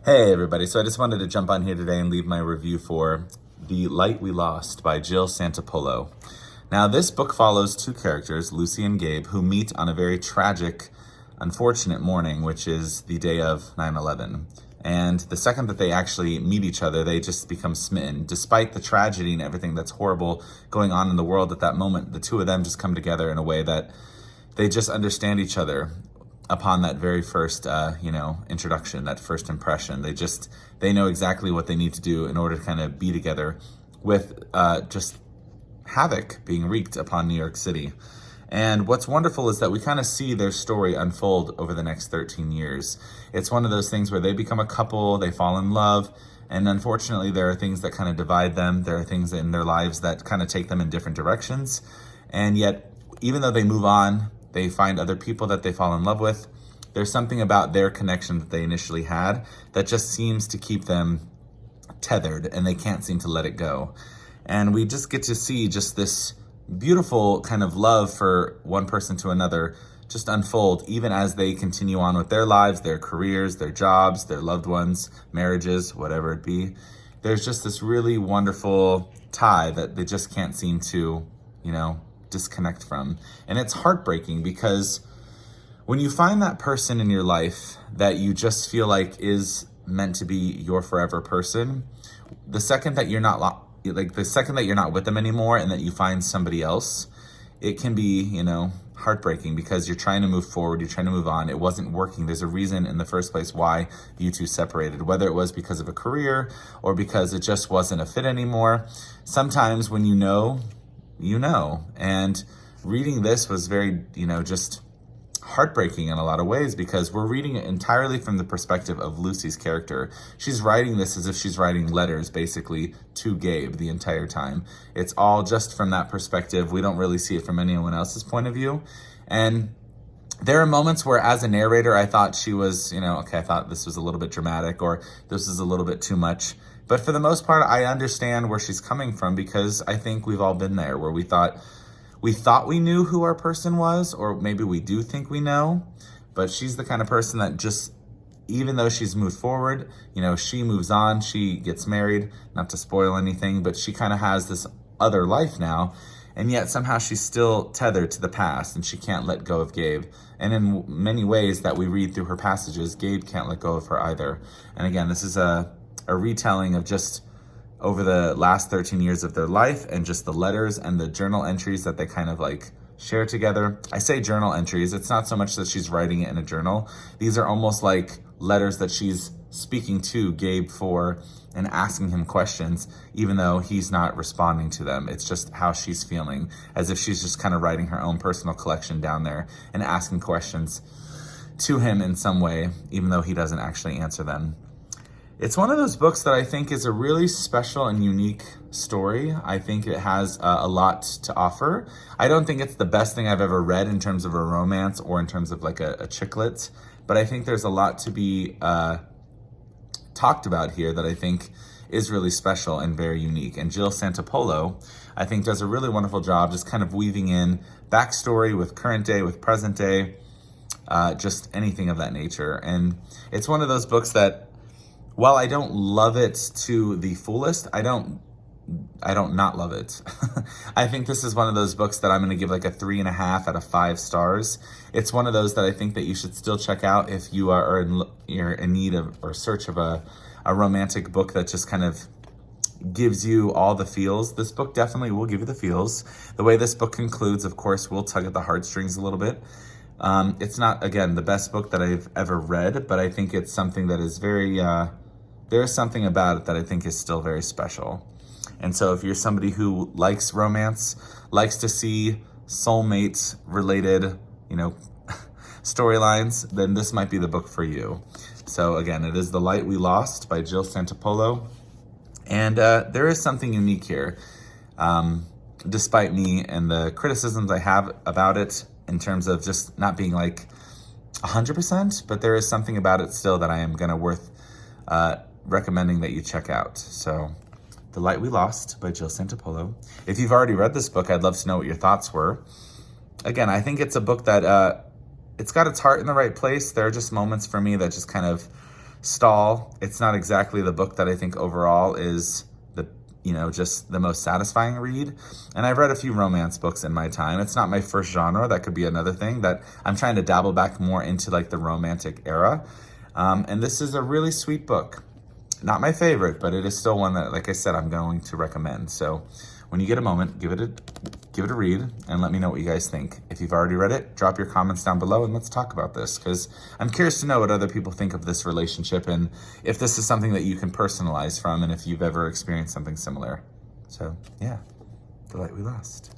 Hey everybody, so I just wanted to jump on here today and leave my review for The Light We Lost by Jill Santopolo. Now this book follows two characters, Lucy and Gabe, who meet on a very tragic, unfortunate morning, which is the day of 9/11. And the second that they actually meet each other, they just become smitten. Despite the tragedy and everything that's horrible going on in the world at that moment, the two of them just come together in a way that they just understand each other upon that very first, introduction, that first impression. They know exactly what they need to do in order to kind of be together with just havoc being wreaked upon New York City. And what's wonderful is that we kind of see their story unfold over the next 13 years. It's one of those things where they become a couple, they fall in love, and unfortunately there are things that kind of divide them. There are things in their lives that kind of take them in different directions. And yet, even though they move on, they find other people that they fall in love with. There's something about their connection that they initially had that just seems to keep them tethered, and they can't seem to let it go. And we just get to see just this beautiful kind of love for one person to another just unfold, even as they continue on with their lives, their careers, their jobs, their loved ones, marriages, whatever it be. There's just this really wonderful tie that they just can't seem to, disconnect from. And it's heartbreaking because when you find that person in your life that you just feel like is meant to be your forever person, the second that you're not with them anymore and that you find somebody else, it can be, heartbreaking because you're trying to move forward, you're trying to move on. It wasn't working. There's a reason in the first place why you two separated, whether it was because of a career or because it just wasn't a fit anymore. Sometimes when you know. And reading this was very, just heartbreaking in a lot of ways because we're reading it entirely from the perspective of Lucy's character. She's writing this as if she's writing letters basically to Gabe the entire time. It's all just from that perspective. We don't really see it from anyone else's point of view. And there are moments where as a narrator, I thought she was, I thought this was a little bit dramatic or this is a little bit too much. But for the most part, I understand where she's coming from because I think we've all been there where we thought we knew who our person was, or maybe we do think we know, but she's the kind of person that just, even though she's moved forward, she moves on, she gets married, not to spoil anything, but she kind of has this other life now, and yet somehow she's still tethered to the past and she can't let go of Gabe. And in many ways that we read through her passages, Gabe can't let go of her either. And again, this is a retelling of just over the last 13 years of their life and just the letters and the journal entries that they kind of share together. I say journal entries. It's not so much that she's writing it in a journal. These are almost like letters that she's speaking to Gabe for and asking him questions, even though he's not responding to them. It's just how she's feeling, as if she's just kind of writing her own personal collection down there and asking questions to him in some way, even though he doesn't actually answer them. It's one of those books that I think is a really special and unique story. I think it has a lot to offer. I don't think it's the best thing I've ever read in terms of a romance or in terms of a chick lit, but I think there's a lot to be talked about here that I think is really special and very unique. And Jill Santopolo, I think, does a really wonderful job just kind of weaving in backstory with current day, with present day, just anything of that nature. And it's one of those books that, while I don't love it to the fullest, I don't not love it. I think this is one of those books that I'm going to give a 3.5 out of 5 stars. It's one of those that I think that you should still check out if you're in need of or search of a romantic book that just kind of gives you all the feels. This book definitely will give you the feels. The way this book concludes, of course, will tug at the heartstrings a little bit. It's not, again, the best book that I've ever read, but I think it's something that is very, there is something about it that I think is still very special. And so if you're somebody who likes romance, likes to see soulmate related, storylines, then this might be the book for you. So again, it is The Light We Lost by Jill Santopolo. And there is something unique here, despite me and the criticisms I have about it in terms of just not being 100%, but there is something about it still that I am going to worth recommending that you check out. So The Light We Lost by Jill Santopolo. If you've already read this book, I'd love to know what your thoughts were. Again, I think it's a book that it's got its heart in the right place. There are just moments for me that just kind of stall. It's not exactly the book that I think overall is just the most satisfying read. And I've read a few romance books in my time. It's not my first genre. That could be another thing that I'm trying to dabble back more into, like the romantic era. And this is a really sweet book. Not my favorite, but it is still one that, like I said, I'm going to recommend. So when you get a moment, give it a read and let me know what you guys think. If you've already read it, drop your comments down below and let's talk about this, because I'm curious to know what other people think of this relationship and if this is something that you can personalize from and if you've ever experienced something similar. So yeah, The Light We Lost.